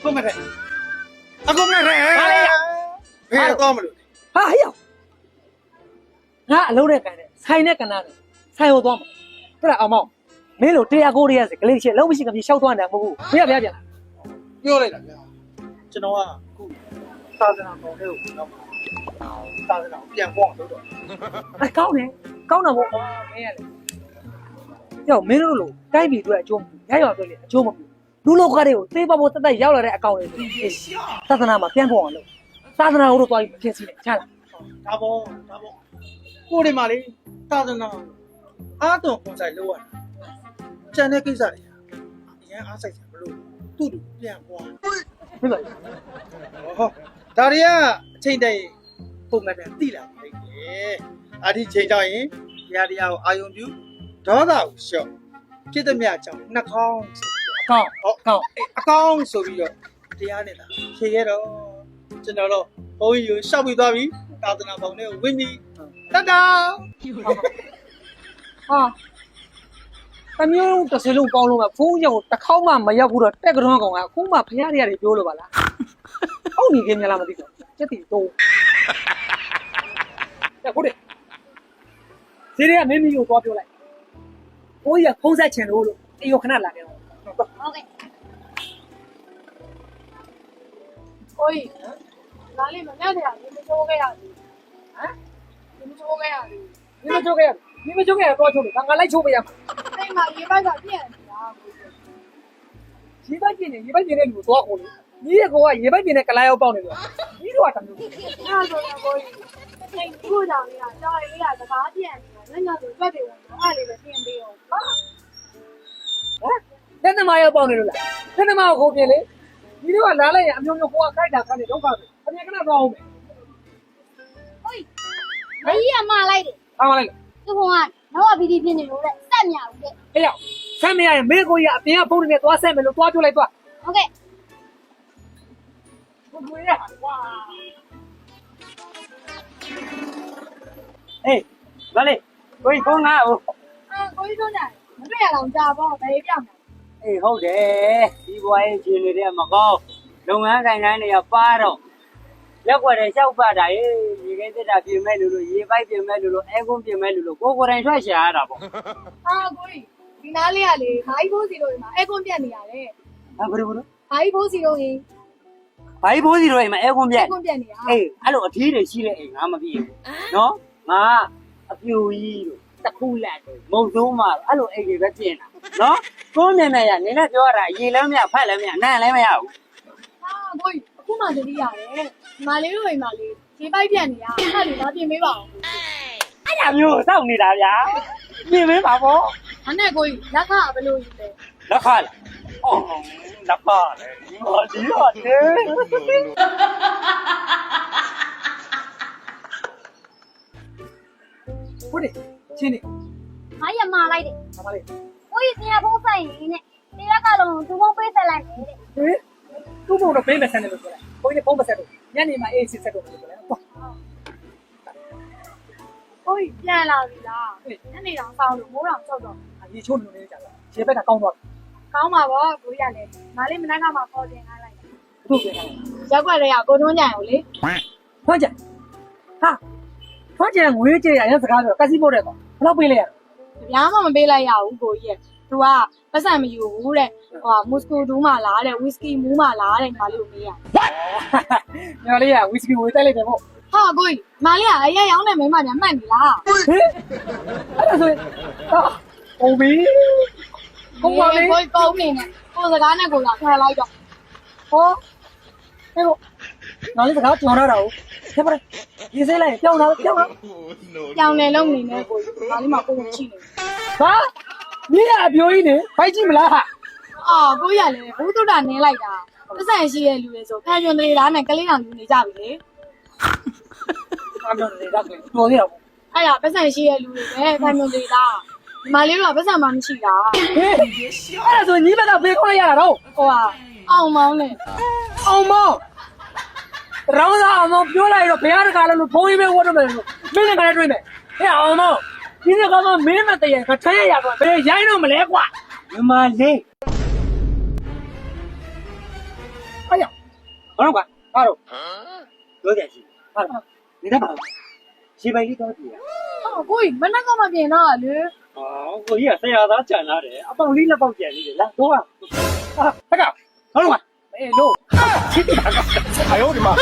ကိုမထဲအကုန်နဲ့ထဲဘယ်တော့မလို့ ဟာဟေ့ရောက်ငါအလုံးနဲ့ကန်တယ်ဆိုင်နဲ့ကန်တယ်ဆိုင်ဟိုသွားမှာပြတာအောင်မောင်မင်းတို့တရားကိုရရစကလေးရှင်းလုံးမရှိကပြေရှောက်သွားတယ်မဟုတ်ဘူးမင်းကဗျာပြန် ပြောလိုက်တာဗျာကျွန်တော်ကခုသာသနာပေါ်တဲ့ကိုတော့သာသနာပြန်ပေါ့လို့တော့ အကောင်းတယ်ကောင်းတာပေါ့ကွာမင်းရလေကြောက်မင်းတို့လိုတိုင်းပြည်အတွက်အကျိုးမပြုရရအတွက်လေအကျိုးမပြုလူလောကတွေကိုသေပါဖို့တက်တက်ရောက်လာတဲ့အကောင့်တွေသာသနာမှာပြန်ဖို့အောင်လုပ်သာသနာကိုတော့သွားပြီးဖြစ်စီတယ်ချလား ဒါပေါ့ကိုဒီမှာလေသာသနာအားသွန်ခွန်ဆိုင်လို့ရတယ်ကျန်တဲ့ကိစ္စတွေအရင်အားဆိုင်ချင်မလို့သူ့တူပြန်ပေါ့ ဟုတ်ပါ့ ဟောဒါတွေကအချိန်တည်းပုံမှန်တည်းသိလာပြီလေအာဒီချိန်ကြောင့်ရင်တရားတရားကိုအာယုံပြုဒေါသကိုလျှော့ဖြစ်သည်မြတ်ကြောင့်နှာခေါင်း ကောင်း ဟော ကောင်း အကောင်းဆိုပြီးတော့တရားနဲ့တာဖြေခဲ့တော့ကျွန်တော်တော့ဘုန်းကြီးကိုရှောက်ပြီးသွားပြီသာသနာပေါင်းနဲ့ဝင်းပြီးတတ်တာ ဟာတမျိုးတစ်စလုံးပေါင်းလို့ကဖုန်းရောက်တစ်ခေါက်မှမရောက်ဘူးတော့တက်ကြွကောင်ကအခုမှဖရားတွေပြောလို့ပါလားဟုတ်နေခင်မလားမသိတော့စက်တီတော့ဟုတ်တယ်စီးရဲမင်းမီကိုသွားပြောလိုက်ကိုကြီးကဖုန်းဆက်ချင်လို့အေးရခဏလာခဲ့တော့ ဟုတ်ကဲ့ကိုကြီးလာလိမ့်မယ်နဲ့တရားဒီမချိုးခဲ့ရဘူးဟမ်ဒီမချိုးခဲ့ရဘူး 你们就给，你们就给多久了？刚刚来抽不呀？ အဲ့မှာရေပိုက်ကပြည့်နေတာကိုကြီး 一百斤的，一百斤的卤多好哩。你也给我一百斤的，跟来要包那个，你多少钱？ အဲ့ဒါဆိုရင်ကိုကြီးအဲ့ဒီကိုကြောင့်လေးကကြောင်လေးကစကားပြည့်နေတာညညဆိုကြွက်တွေဝင်တော့အဲ့လေးပဲပြင်ပေးအောင်ဟာ 啊？真他妈要包那个了？真他妈要后边嘞？你这个拿来呀，苗苗给我开点，看你多少钱？他别跟他装没？ ကိုကြီးမကြီးကမှားလိုက်တယ် 看完了。 သူကနောက်အပီဒီဖြစ်နေလို့တဲ့စက်မြောက်တဲ့ 哎呀，上面呀，美国呀，别人包里面多三百多，多就来多。 ဟုတ်ကဲ့ 不贵呀，哇！哎，哪里？可以讲啊，哦。 အာကိုကြီးတို့နဲ့မတွေ့ရအောင်ကြာပေါ့ဘယ်ပြောင်းလဲ အေးဟုတ်တယ်ဒီဘွားရဲ့ခြေနေတဲ့မကောင်းလုပ်ငန်းကိုင်တိုင်းတွေကပါတော့ရက်ွက်တယ်လျှောက်ပတ်တာရေရေခဲတက်တာပြင်မဲ့လို့ရေပိုက်ပြင်မဲ့လို့အဲကွန်းပြင်မဲ့လို့ကိုယ်တိုင်ထွက်ရှာရတာပေါ့ ဟာကိုကြီးဒီနားလေးကလေဘာကြီးဖိုးစီတို့ဒီမှာအဲကွန်ပြက်နေရတယ် ဟာဘယ်လို ဘာကြီးဖိုးစီတို့ရင် ဘာဘိုးစီတို့အိမ်မှာအဲကွန်းပြ အဲ က် ကွန်ပြက်နေရ အေးအဲ့လိုအထီးတွေရှိတဲ့အိမ်ငါမပြေဘူးနော်ငါအပြူကြီးတို့တခုလက်တို့မုံသုံးမှာအဲ့လိုအိမ်တွေပဲပြင်တာနော်ကိုမြင်မြင်ရနင်းနဲ့ပြောရတာရေလည်းမရဖက်လည်းမရနန်းလည်းမရဘူး ဟာကိုကြီးအခုမှတတိရတယ်ဒီမလေးတို့အိမ်မှာလေခြေပိုက်ပြက်နေရအဲ့ဒါလေးလာပြင်ပေးပါအောင် အဲ့ဒါမျိုးစောင့်နေတာဗျာပြင်မင်းပါပေါ့ ။အဲ့နဲ့ကိုကြီးလက်ခဘယ်လိုယူလဲ လက်ခလားအော်လက်ခလေဒီဟောဒီဟောနေ 不的，亲的， ။ငါရမှာလိုက်တယ် 干嘛嘞？ ။ကိုကြီးတရားဖုံးဆိုင်ရင်းနဲ့တရားကတော့သူဖုံးပေးဆက်လိုက်တယ်တဲ့ 哎，都不知道北北山那个过来，我给你帮不山路，年里嘛也是山路过来，哇， ။ကိုကြီးပြန်လာပြီလား။ညနေတော့စောင်းလို့မိုးတော့ကြောက်တော့ 你瞅你那家伙，前边他刚多， ကောင်းပါဗောကိုကြီးကလည်းမလေးမနက်ကမှခေါ်တင်ခိုင်းလိုက်တယ် 都给他。 ။ရက်ွက်တွေကကိုတွန်းကြံကိုလေ 放假，哈，放假我也这样子干的，干什么的？不老背了。 ။ဘာမှမပေးလိုက်ရဘူးကိုကြီးရဲ့။ तू ကပတ်စံမယူဘူးတဲ့။ဟိုမုစကိုဒူးမှလားတဲ့ဝီစကီမူးမှလားတဲ့ညီမလေးကိုမေးရ 你那里呀，威士忌我带来的不？ ။ဟာကိုကြီးမလေးကအရင်ရောင်းတဲ့မိန်းမညာမှတ်နေလား။ 哎，那是啊，我没，我没， ကိုကြီးကုန်းနေနဲ့ကိုစကားနဲ့ကိုလာဖယ်လိုက်တော့ 哦，哎呦，哪里是他叫他了？要不然，你谁来叫他？叫他？ ပြောင်းနေလုံးနေနဲ့ကိုကြီးဒါလေးမှကိုယ်ချိနေ 啥？你也表演的，快进不来哈？ အာကိုကြီးကလည်းဘုသူတ္တနင်းလိုက်တာပတ်စံရှိတဲ့လူတွေဆိုဖန်ကျွန်းတွေသားနဲ့ကလေးတောင်ယူနေကြပြီလေ 俺们这个多的了。 အဲ့ဒါပတ်စံရှိတဲ့လူတွေပဲဖန်ကျွန်းတွေသားဒီမလေးတို့ကပတ်စံမှမရှိတာ 哎，那时候你把他背过来呀，喽？ ဟိုကအောင်မောင်းနဲ့ အောင်မောင်ရောင်းစားအောင်မောင်ပြောလိုက်တော့ဘုရားတကားလည်းလို့ဘုန်းကြီးပဲဝတ်တော့မယ်လို့မင်းနဲ့ကလည်းတွေ့မယ်ဟဲ့အောင်မောင်ဒီနေ့ကမှမင်းမတည့်ရခထရရတော့ဘယ်ရိုင်းတော့မလဲကွာ မမလေး 哎呀ဟုတ်ကွာအားတော့ပြောကြရှိဟာနေတတ်ပါရှေးပိုင်လေးတော့ကြည့်ရ ဟောကိုကြီးမနက်ကမှပြင်တော့လေ ကိုကြီးကဆရာသားကြံလာတယ်အပေါင်လေးနှစ်ပေါက်ကြံနေတယ်လားတော့ဟာဟဲ့ကောင်ဟုတ်ကွာ အေးလို့ 哎呦我的妈！